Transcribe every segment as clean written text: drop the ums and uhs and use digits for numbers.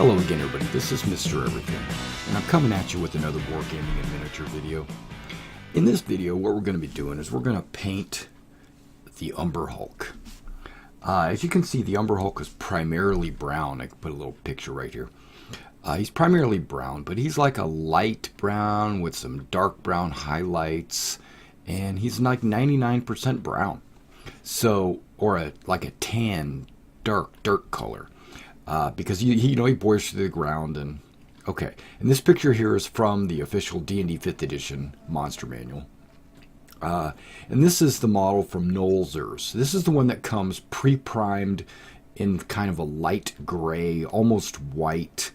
Hello again everybody, this is Mr. Everything, and I'm coming at you with another Wargaming and miniature video. In this video, what we're going to be doing is we're going to paint the Umber Hulk. As you can see, the Umber Hulk is primarily brown. I can put a little picture right here. He's primarily brown, but he's like a light brown with some dark brown highlights, and he's like 99% brown. So, or like a tan, dark dirt color. Because he bores through the ground. And okay, and this picture here is from the official D&D 5th edition monster manual, and this is the model from Nolzur's. This is the one that comes pre-primed in kind of a light gray, almost white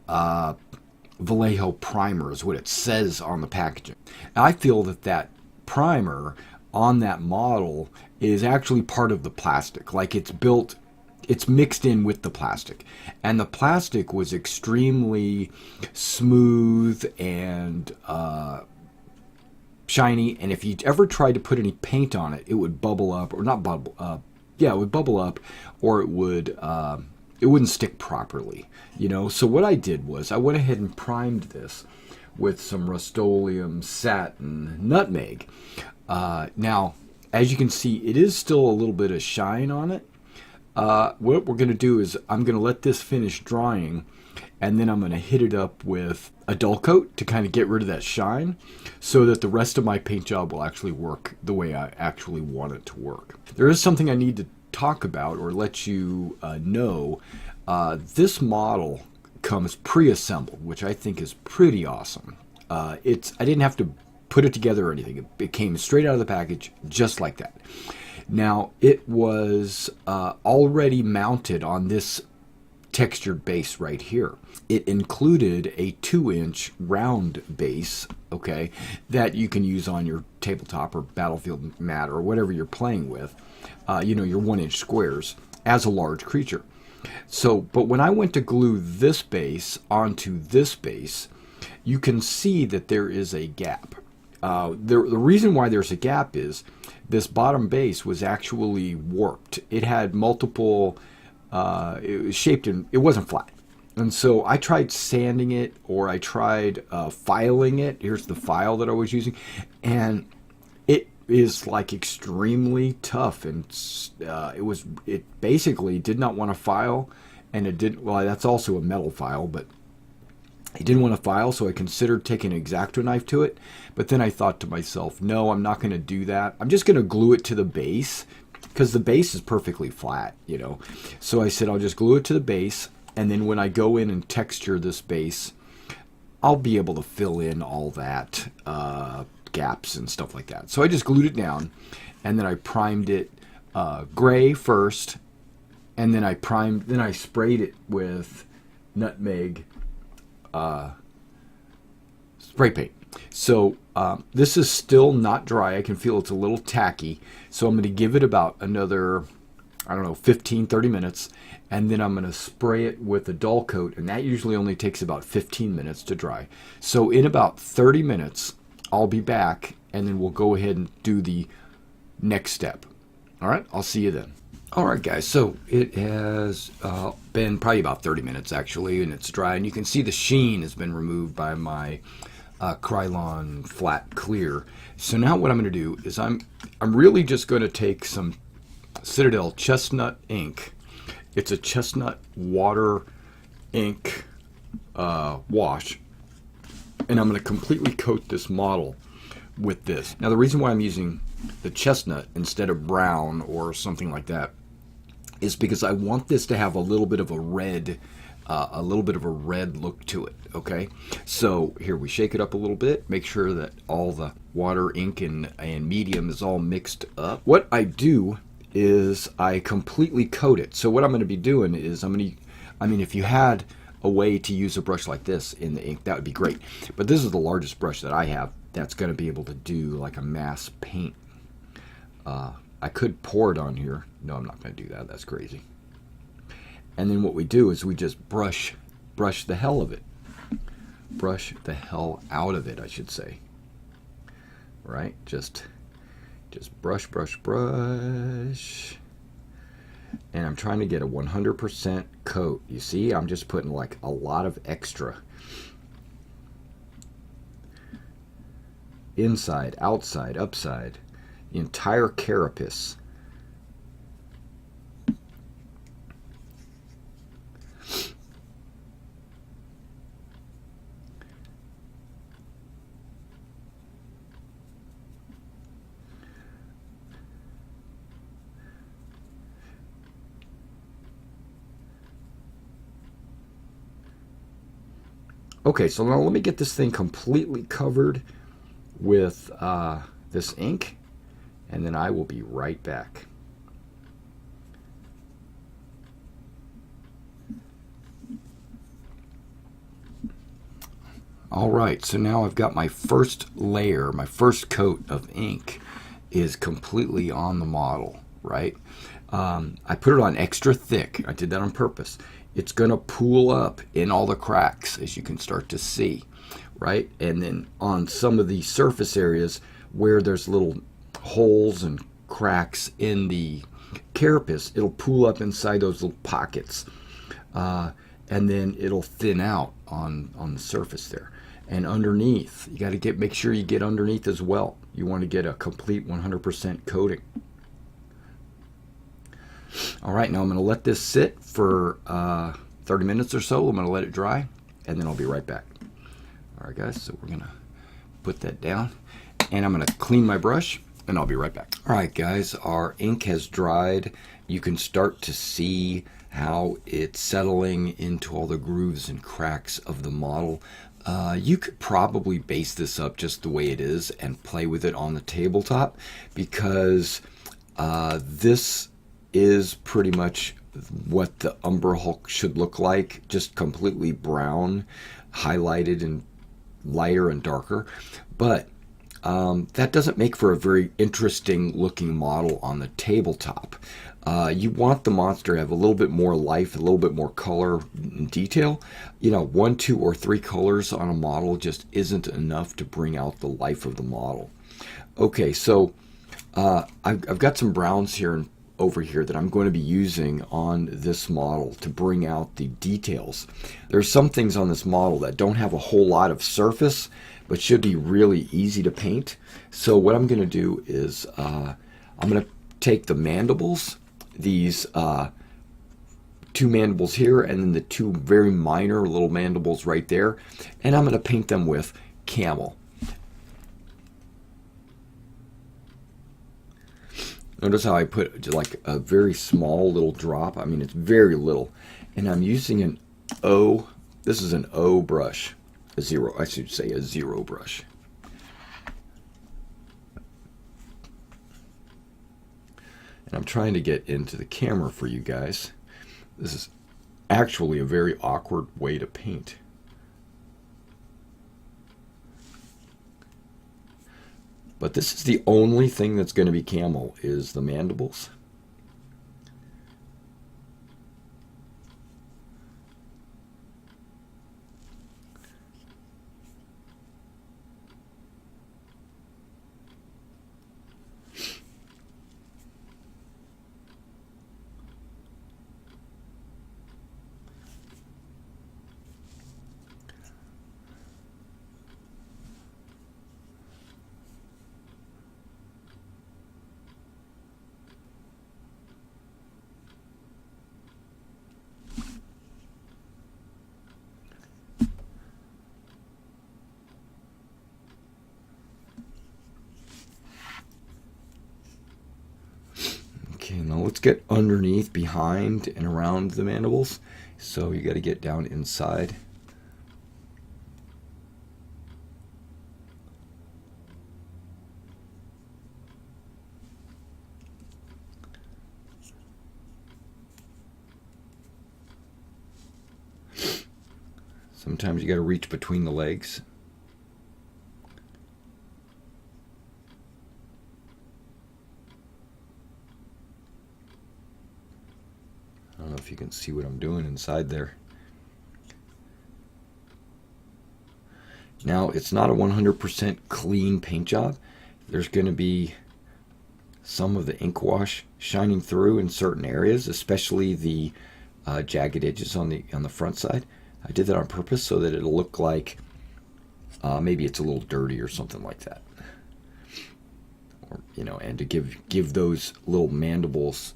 Vallejo primer is what it says on the packaging. And I feel that primer on that model is actually part of the plastic, like it's mixed in with the plastic, and the plastic was extremely smooth and shiny, and if you ever tried to put any paint on it, it would bubble up, or not bubble up, yeah, it would bubble up, or it wouldn't stick properly, So what I did was I went ahead and primed this with some Rust-Oleum Satin Nutmeg. Now, as you can see, it is still a little bit of shine on it. What we're going to do is I'm going to let this finish drying, and then I'm going to hit it up with a dull coat to kind of get rid of that shine, so that the rest of my paint job will actually work the way I actually want it to work. There is something I need to talk about or let you know. This model comes pre-assembled, which I think is pretty awesome. I didn't have to put it together or anything. It came straight out of the package just like that. Now, it was already mounted on this textured base right here. It included a 2-inch round base, okay, that you can use on your tabletop or battlefield mat or whatever you're playing with, your 1-inch squares, as a large creature. So, but when I went to glue this base onto this base, you can see that there is a gap. The reason why there's a gap is this bottom base was actually warped. It had multiple, it was shaped in, it wasn't flat. And so I tried sanding it, or I tried filing it. Here's the file that I was using. And it is like extremely tough. And it basically did not want to file. And it didn't, well, that's also a metal file, but it didn't want to file, so I considered taking an X-Acto knife to it, but then I thought to myself, no, I'm not going to do that. I'm just going to glue it to the base, because the base is perfectly flat, So I said I'll just glue it to the base, and then when I go in and texture this base, I'll be able to fill in all that gaps and stuff like that. So I just glued it down, and then I primed it gray first, and then I sprayed it with nutmeg spray paint. So this is still not dry. I can feel it's a little tacky. So I'm going to give it about another, 15-30 minutes, and then I'm going to spray it with a dull coat, and that usually only takes about 15 minutes to dry. So in about 30 minutes, I'll be back, and then we'll go ahead and do the next step. All right, I'll see you then. Alright guys, so it has been probably about 30 minutes actually, and it's dry, and you can see the sheen has been removed by my Krylon flat clear. So now what I'm going to do is I'm really just going to take some Citadel chestnut ink. It's a chestnut water ink wash, and I'm going to completely coat this model with this. Now the reason why I'm using the chestnut instead of brown or something like that is because I want this to have a little bit of a red look to it. Okay, so here we shake it up a little bit, make sure that all the water, ink, and medium is all mixed up. What I do is I completely coat it. So what I'm going to be doing is if you had a way to use a brush like this in the ink, that would be great. But this is the largest brush that I have that's going to be able to do like a mass paint. I could pour it on here. No, I'm not going to do that. That's crazy. And then what we do is we just brush the hell of it. Brush the hell out of it, I should say. Right? Just brush. and I'm trying to get a 100% coat. You see, I'm just putting like a lot of extra. Inside, outside, upside, the entire carapace. Okay, so now let me get this thing completely covered with this ink, and then I will be right back. All right, so now I've got my first layer, my first coat of ink is completely on the model, right? I put it on extra thick. I did that on purpose. It's going to pool up in all the cracks, as you can start to see, right? And then on some of the surface areas where there's little holes and cracks in the carapace, it'll pool up inside those little pockets, and then it'll thin out on the surface there. And underneath, you got to make sure you get underneath as well. You want to get a complete 100% coating. All right, now I'm going to let this sit for 30 minutes or so. I'm going to let it dry, and then I'll be right back. All right, guys, so we're going to put that down, and I'm going to clean my brush, and I'll be right back. All right, guys, our ink has dried. You can start to see how it's settling into all the grooves and cracks of the model. You could probably base this up just the way it is and play with it on the tabletop, because this is pretty much what the Umber Hulk should look like, just completely brown, highlighted and lighter and darker. But that doesn't make for a very interesting looking model on the tabletop. You want the monster to have a little bit more life, a little bit more color and detail. You know, 1, 2, or 3 colors on a model just isn't enough to bring out the life of the model. Okay, so I've got some browns here and over here that I'm going to be using on this model to bring out the details. There's some things on this model that don't have a whole lot of surface, but should be really easy to paint. So what I'm going to do is I'm going to take the mandibles, these 2 mandibles here, and then the 2 very minor little mandibles right there, and I'm going to paint them with camel. Notice how I put like a very small little drop. I mean, it's very little. And I'm using an O. This is an O brush. A 0, I should say a 0 brush. And I'm trying to get into the camera for you guys. This is actually a very awkward way to paint. But this is the only thing that's going to be camel, is the mandibles. Okay, now let's get underneath, behind, and around the mandibles. So you got to get down inside. Sometimes you got to reach between the legs. I don't know if you can see what I'm doing inside there. Now, it's not a 100% clean paint job. There's going to be some of the ink wash shining through in certain areas, especially the jagged edges on the front side. I did that on purpose so that it'll look like maybe it's a little dirty or something like that. Or, you know, and to give those little mandibles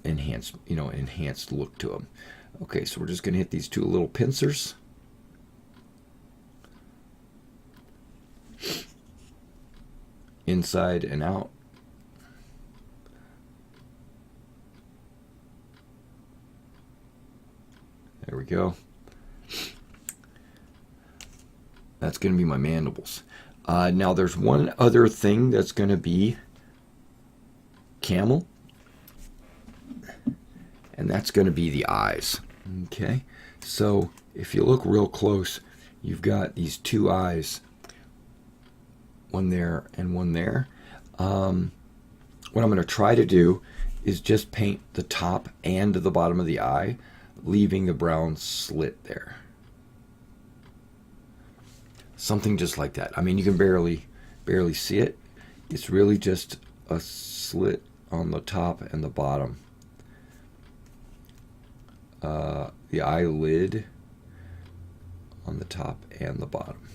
enhanced look to them. Okay, so we're just going to hit these two little pincers. Inside and out. There we go. That's going to be my mandibles. Now there's one other thing that's going to be camel, and that's going to be the eyes. Okay, so if you look real close, you've got these two eyes, one there and one there. What I'm going to try to do is just paint the top and the bottom of the eye, leaving the brown slit there. Something just like that. I mean, you can barely see it. It's really just a slit on the top and the bottom. The eyelid on the top and the bottom.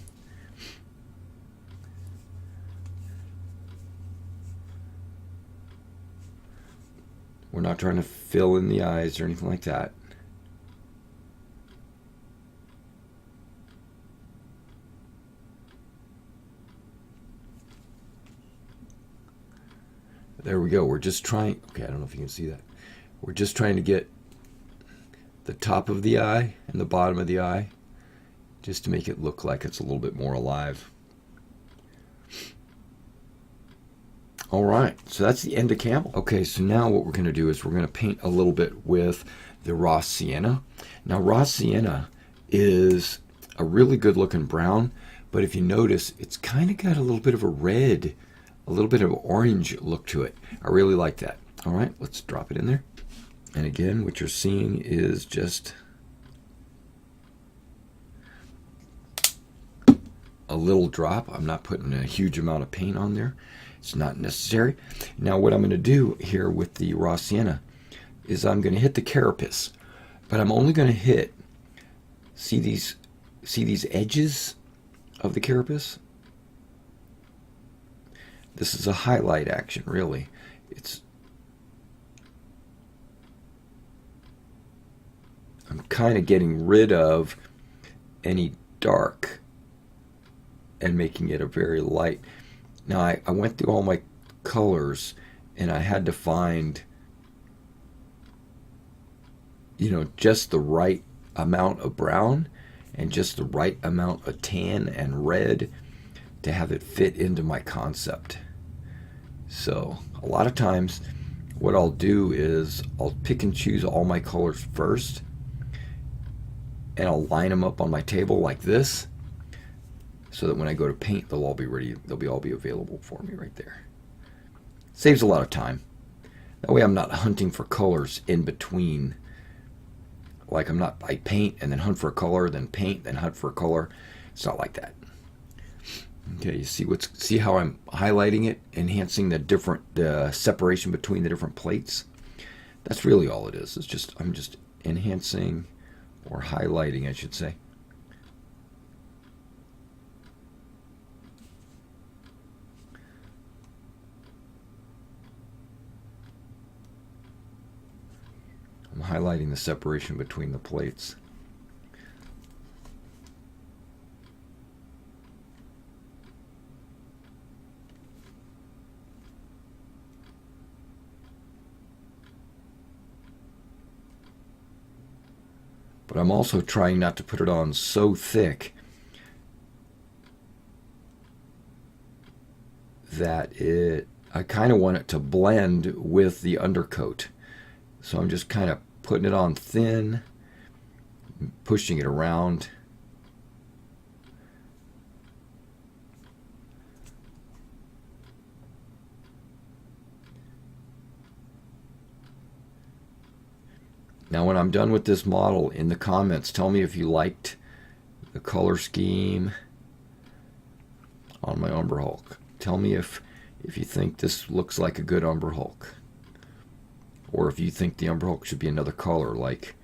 We're not trying to fill in the eyes or anything like that. There we go. We're just trying, okay, I don't know if you can see that. We're just trying to get the top of the eye and the bottom of the eye just to make it look like it's a little bit more alive. All right, so that's the end of camel. Okay, so now what we're going to do is we're going to paint a little bit with the raw sienna. Now, raw sienna is a really good looking brown, but if you notice, it's kind of got a little bit of a red, a little bit of an orange look to it. I really like that. All right, let's drop it in there. And again, what you're seeing is just a little drop. I'm not putting a huge amount of paint on there. It's not necessary. Now what I'm going to do here with the raw sienna is I'm going to hit the carapace, but I'm only going to hit, see these edges of the carapace? This is a highlight action, really. I'm kind of getting rid of any dark and making it a very light. Now I went through all my colors and I had to find, you know, just the right amount of brown and just the right amount of tan and red to have it fit into my concept. So a lot of times what I'll do is I'll pick and choose all my colors first and I'll line them up on my table like this, so that when I go to paint, they'll all be ready. They'll all be available for me right there. Saves a lot of time. That way I'm not hunting for colors in between. Like I paint and then hunt for a color, then paint, then hunt for a color. It's not like that. Okay, you see how I'm highlighting it, enhancing the separation between the different plates. That's really all it is. I'm just enhancing, or highlighting, I should say. I'm highlighting the separation between the plates. But I'm also trying not to put it on so thick that I kind of want it to blend with the undercoat. So I'm just kind of putting it on thin, pushing it around. Now when I'm done with this model, in the comments, tell me if you liked the color scheme on my Umber Hulk. Tell me if if you think this looks like a good Umber Hulk. Or if you think the Umber Hulk should be another color, like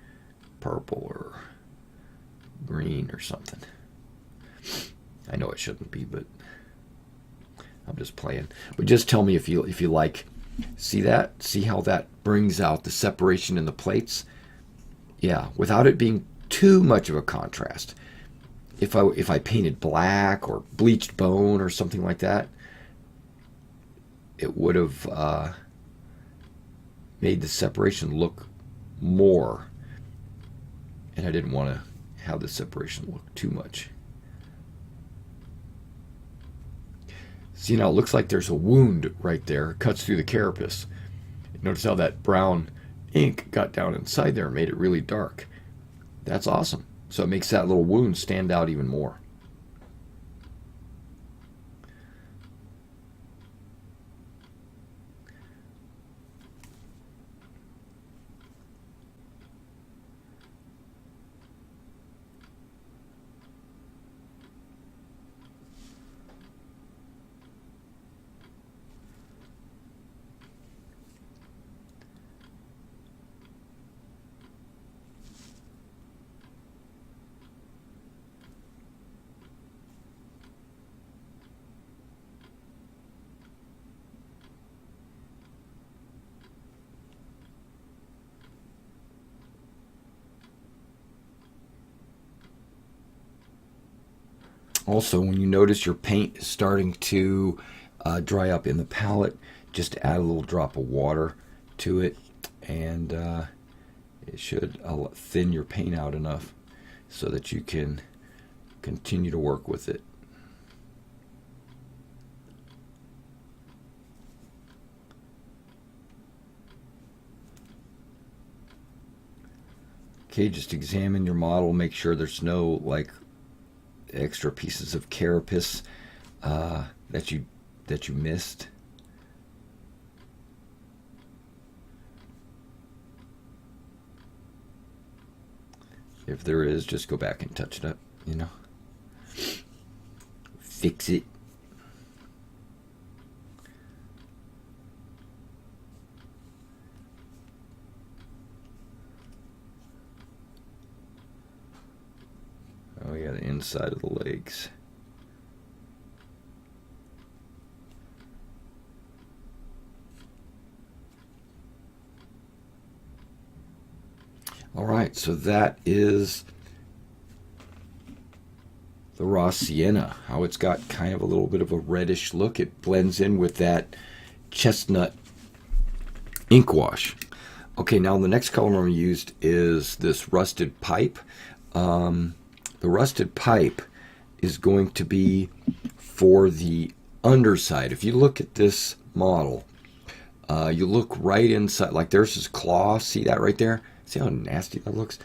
purple or green or something. I know it shouldn't be, but I'm just playing. But just tell me if you like. See that? See how that brings out the separation in the plates? Yeah, without it being too much of a contrast. If I painted black or bleached bone or something like that, it would have made the separation look more. And I didn't want to have the separation look too much. See, now it looks like there's a wound right there. It cuts through the carapace. Notice how that brown ink got down inside there and made it really dark. That's awesome. So it makes that little wound stand out even more. Also, when you notice your paint is starting to dry up in the palette, just add a little drop of water to it, and it should thin your paint out enough so that you can continue to work with it. Okay, just examine your model, make sure there's no like extra pieces of carapace that you missed. If there is, just go back and touch it up, you know. Fix it. Oh yeah, the inside of the legs. All right, so that is the raw sienna. How it's got kind of a little bit of a reddish look. It blends in with that chestnut ink wash. Okay, now the next color I'm used is this rusted pipe. The rusted pipe is going to be for the underside. If you look at this model, you look right inside, like there's his claw. See that right there? See how nasty that looks?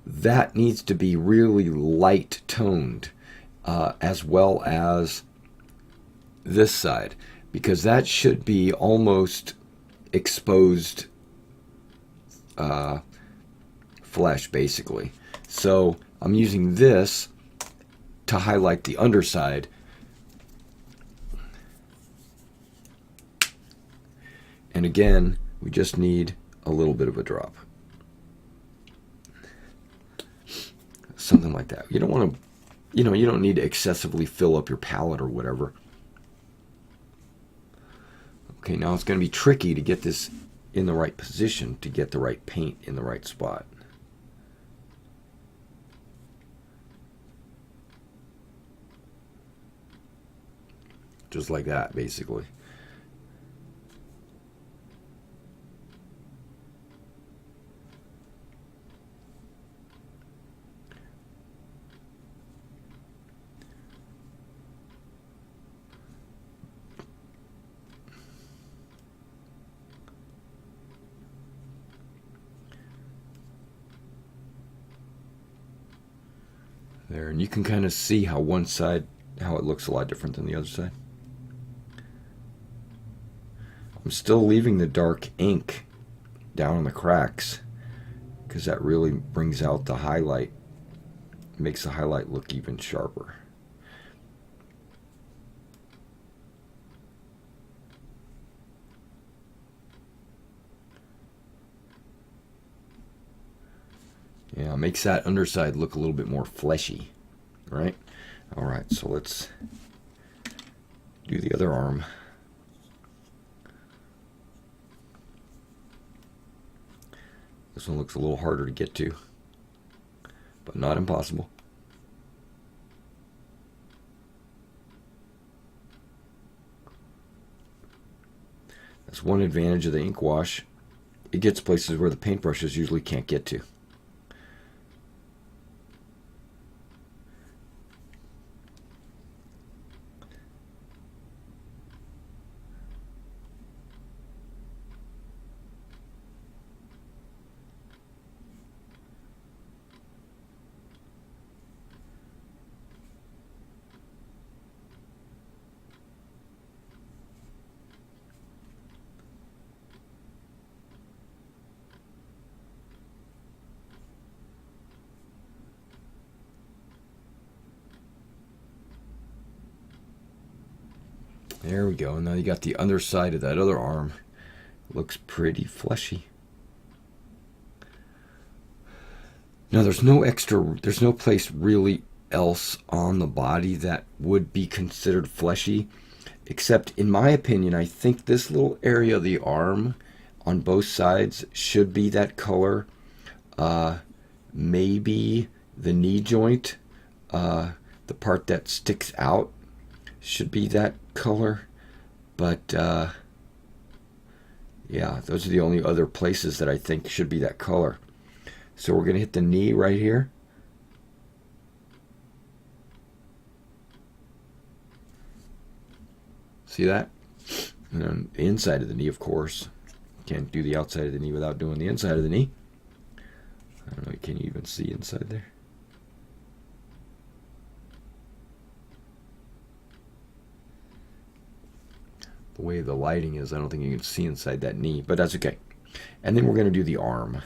That needs to be really light toned, as well as this side, because that should be almost exposed flesh, basically. So I'm using this to highlight the underside. And again, we just need a little bit of a drop. Something like that. You don't want to, you don't need to excessively fill up your palette or whatever. Okay, now it's going to be tricky to get this in the right position, to get the right paint in the right spot. Just like that, basically. There, and you can kind of see how one side, how it looks a lot different than the other side. I'm still leaving the dark ink down in the cracks because that really brings out the highlight, makes the highlight look even sharper. Yeah, it makes that underside look a little bit more fleshy, right? All right, so let's do the other arm. This one looks a little harder to get to, but not impossible. That's one advantage of the ink wash. It gets places where the paintbrushes usually can't get to. There we go. Now you got the underside of that other arm. Looks pretty fleshy. Now there's no place really else on the body that would be considered fleshy, except in my opinion, I think this little area of the arm on both sides should be that color. Maybe the knee joint, the part that sticks out, should be that color, but yeah, those are the only other places that I think should be that color. So we're going to hit the knee right here. See that? And then the inside of the knee, of course. Can't do the outside of the knee without doing the inside of the knee. I don't know, can you even see inside there? The way the lighting is, I don't think you can see inside that knee, but that's okay. And then we're going to do the arm.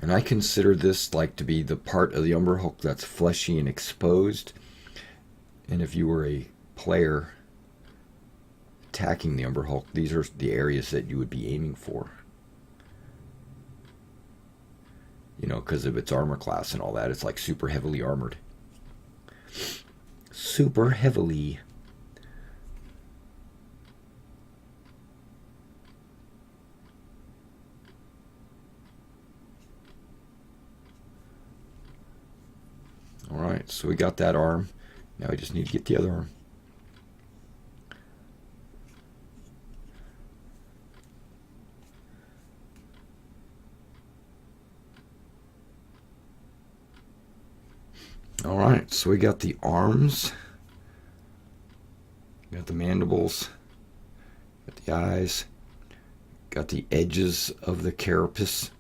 And I consider this like to be the part of the Umber Hulk that's fleshy and exposed. And if you were a player attacking the Umber Hulk, these are the areas that you would be aiming for. You know, because of its armor class and all that. It's like super heavily armored. Super heavily. Alright, so we got that arm. Now we just need to get the other arm. Alright, so we got the arms. Got the mandibles. Got the eyes. Got the edges of the carapace.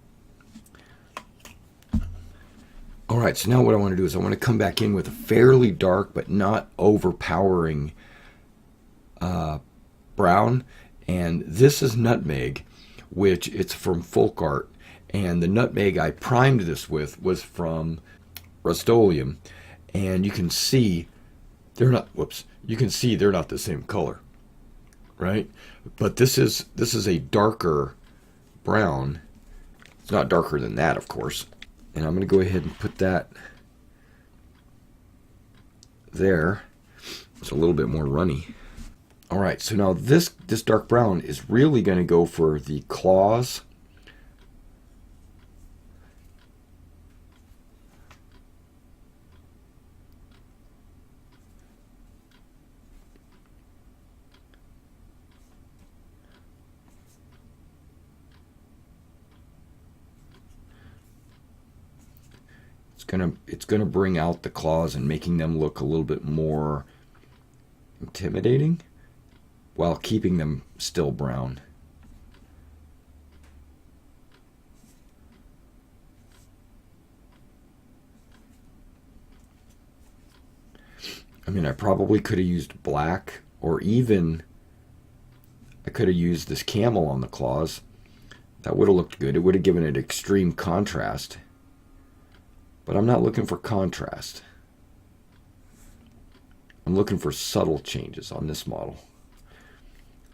Alright, so now what I want to do is I want to come back in with a fairly dark but not overpowering brown. And this is nutmeg, which it's from Folk Art. And the nutmeg I primed this with was from Rust-Oleum. And you can see they're not, you can see they're not the same color, right? But this is a darker brown. It's not darker than that, of course. And I'm going to go ahead and put that there. It's a little bit more runny. All right, so now this dark brown is really going to go for the claws. It's gonna bring out the claws and making them look a little bit more intimidating while keeping them still brown. I mean, I probably could have used black or even I could have used this camel on the claws. That would have looked good. It would have given it extreme contrast. But I'm not looking for contrast. I'm looking for subtle changes on this model.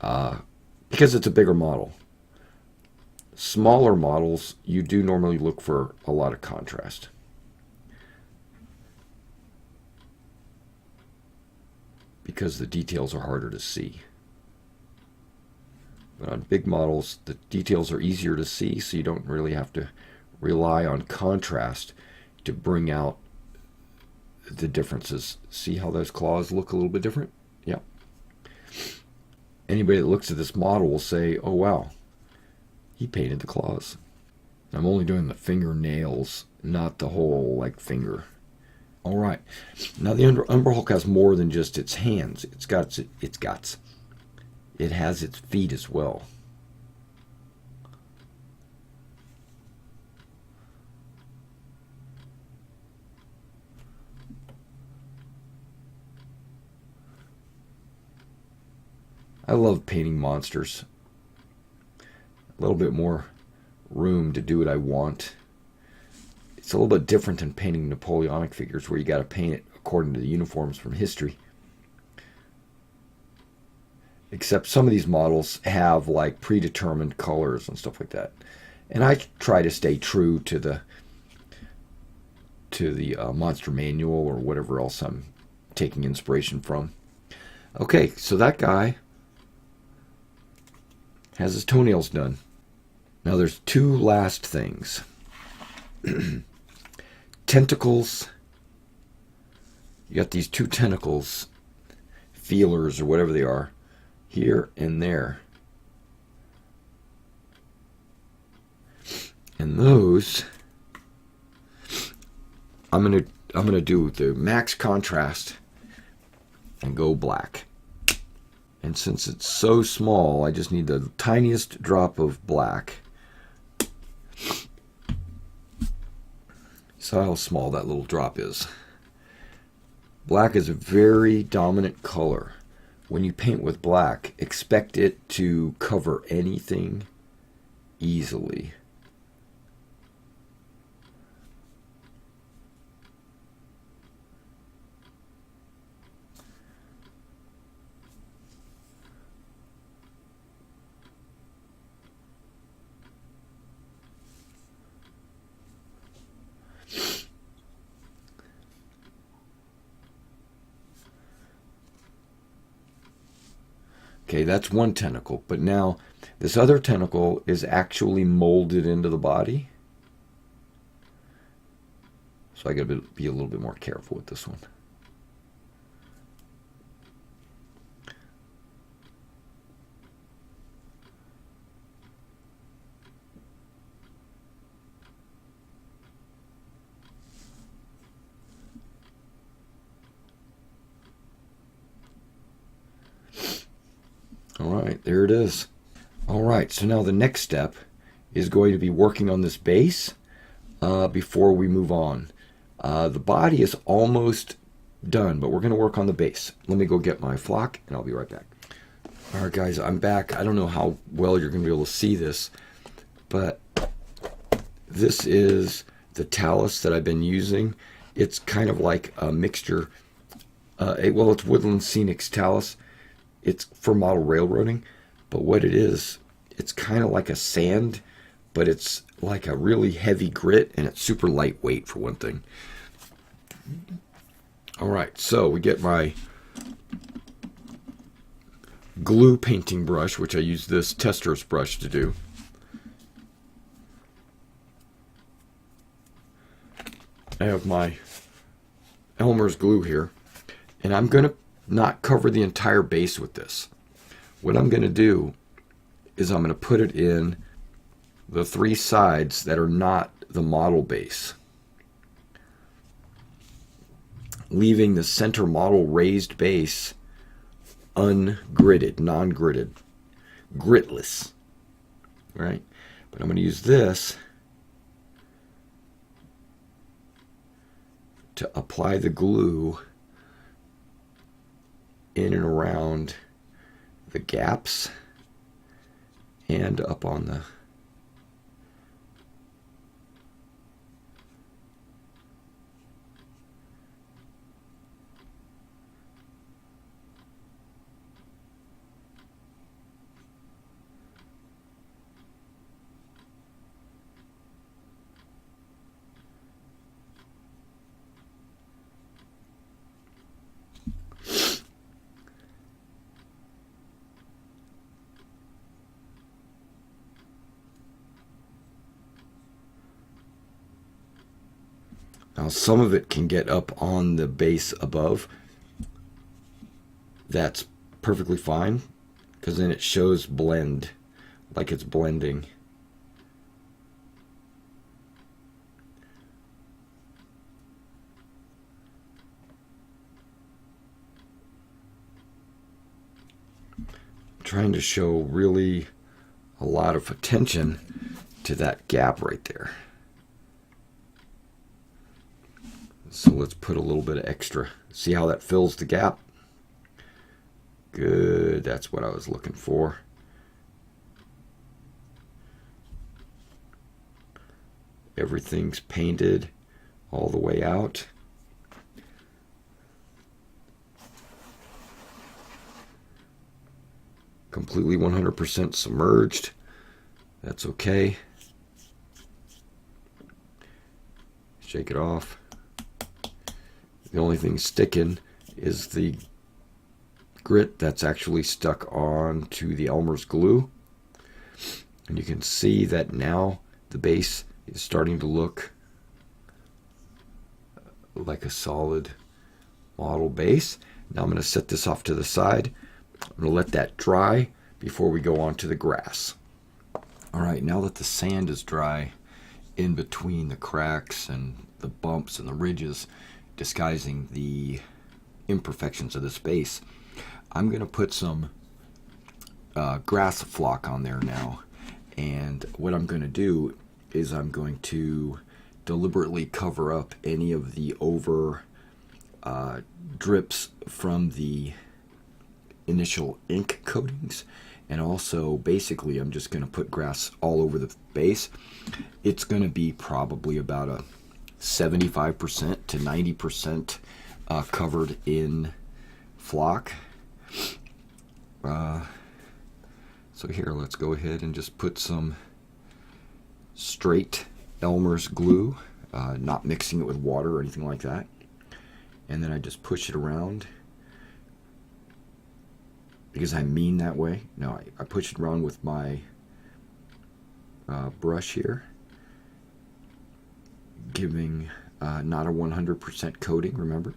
Because it's a bigger model. Smaller models, you do normally look for a lot of contrast. Because the details are harder to see. But on big models, the details are easier to see, so you don't really have to rely on contrast to bring out the differences. See how those claws look a little bit different? Yeah. Anybody that looks at this model will say, oh wow, he painted the claws. I'm only doing the fingernails, not the whole like finger. All right. Now the Umber Hulk has more than just its hands. It's got its guts. It has its feet as well. I love painting monsters. A little bit more room to do what I want. It's a little bit different than painting Napoleonic figures where you got to paint it according to the uniforms from history. Except some of these models have like predetermined colors and stuff like that. And I try to stay true to the monster manual or whatever else I'm taking inspiration from. Okay, so that guy has his toenails done. Now there's two last things. Tentacles. You got these two tentacles, feelers or whatever they are, here and there. And those I'm gonna do the max contrast and go black. And since it's so small, I just need the tiniest drop of black. So how small that little drop is. Black is a very dominant color. When you paint with black, expect it to cover anything easily. Okay, that's one tentacle, but now this other tentacle is actually molded into the body. So I gotta be a little bit more careful with this one. All right, there it is. All right, so now the next step is going to be working on this base before we move on. The body is almost done, but we're going to work on the base. Let me go get my flock, and I'll be right back. All right, guys, I'm back. I don't know how well you're going to be able to see this, but this is the talus that I've been using. It's kind of like a mixture. Well, it's Woodland Scenics talus. It's for model railroading, but what it is, it's kind of like a sand, but it's like a really heavy grit, and it's super lightweight for one thing. All right, so we get my glue painting brush, which I use this Tester's brush to do. I have my Elmer's glue here, and I'm going to not cover the entire base with this. What I'm going to do is I'm going to put it in the three sides that are not the model base, leaving the center model raised base ungridded, non-gridded, gritless, right? But I'm going to use this to apply the glue in and around the gaps and up on the Now, some of it can get up on the base above. That's perfectly fine, because then it shows blend, like it's blending. I'm trying to show really a lot of attention to that gap right there. So let's put a little bit of extra. See how that fills the gap? Good, that's what I was looking for. Everything's painted all the way out. Completely 100% submerged. That's okay. Shake it off. The only thing sticking is the grit that's actually stuck onto the Elmer's glue. And you can see that now the base is starting to look like a solid model base. Now I'm going to set this off to the side. I'm going to let that dry before we go on to the grass. All right, now that the sand is dry in between the cracks and the bumps and the ridges, disguising the imperfections of this base, I'm going to put some grass flock on there now. And what I'm going to do is I'm going to deliberately cover up any of the over drips from the initial ink coatings. And also, basically, I'm just going to put grass all over the base. It's going to be probably about a 75% to 90% covered in flock. So here, let's go ahead and just put some straight Elmer's glue, not mixing it with water or anything like that. And then I just push it around, because I mean that way. No, I push it around with my brush here, giving not a 100% coating, remember,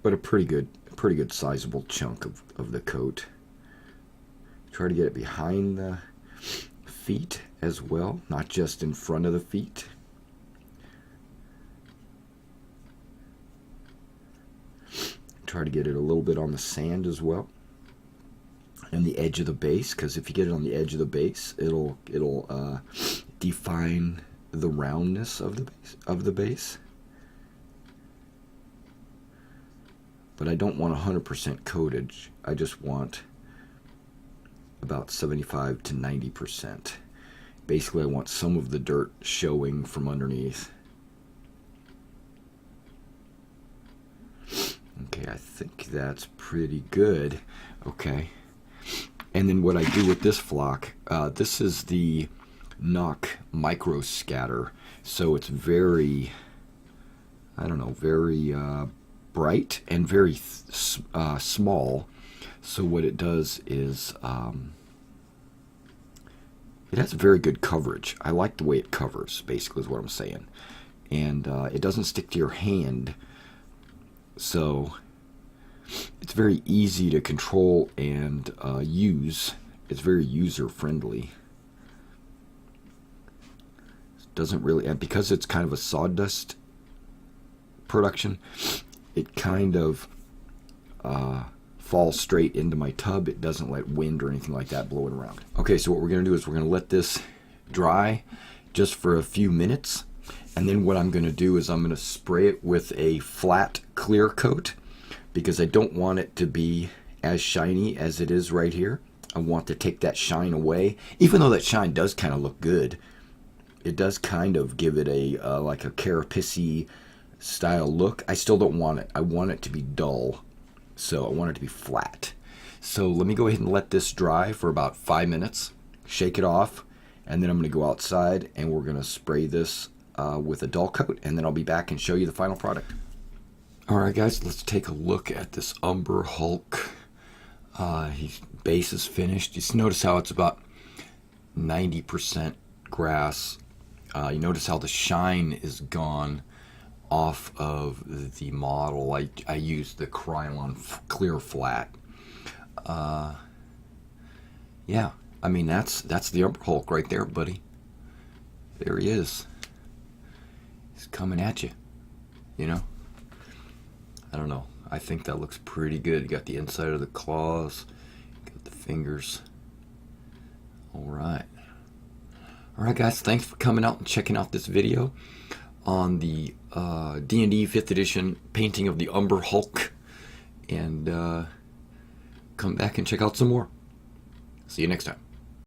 but a pretty good sizable chunk of the coat. Try to get it behind the feet as well, not just in front of the feet. Try to get it a little bit on the sand as well, and the edge of the base, because if you get it on the edge of the base, it'll define the roundness of the base. But I don't want 100% coated. I just want about 75 to 90%. Basically, I want some of the dirt showing from underneath. Okay, I think that's pretty good. Okay. And then what I do with this flock, this is the Nock Micro Scatter. So it's very, I don't know, very bright and very small. So what it does is it has very good coverage. I like the way it covers, basically is what I'm saying. And it doesn't stick to your hand. So it's very easy to control and use. It's very user friendly. It doesn't really, and because it's kind of a sawdust production, it kind of falls straight into my tub. It doesn't let wind or anything like that blow it around. Okay, so what we're going to do is we're going to let this dry just for a few minutes. And then what I'm going to do is I'm going to spray it with a flat clear coat, because I don't want it to be as shiny as it is right here. I want to take that shine away. Even though that shine does kind of look good, it does kind of give it a like a carapace style look. I still don't want it. I want it to be dull. So I want it to be flat. So let me go ahead and let this dry for about 5 minutes. Shake it off. And then I'm going to go outside and we're going to spray this with a dull coat. And then I'll be back and show you the final product. Alright guys, let's take a look at this Umber Hulk. His base is finished. Just notice how it's about 90% grass. You notice how the shine is gone off of the model. I used the Krylon clear flat. Yeah, I mean that's the Umber Hulk right there, buddy. There he is. He's coming at you. You know? I don't know. I think that looks pretty good. You got the inside of the claws, got the fingers. Alright. Alright guys, thanks for coming out and checking out this video on the D&D 5th edition painting of the Umber Hulk. And come back and check out some more. See you next time.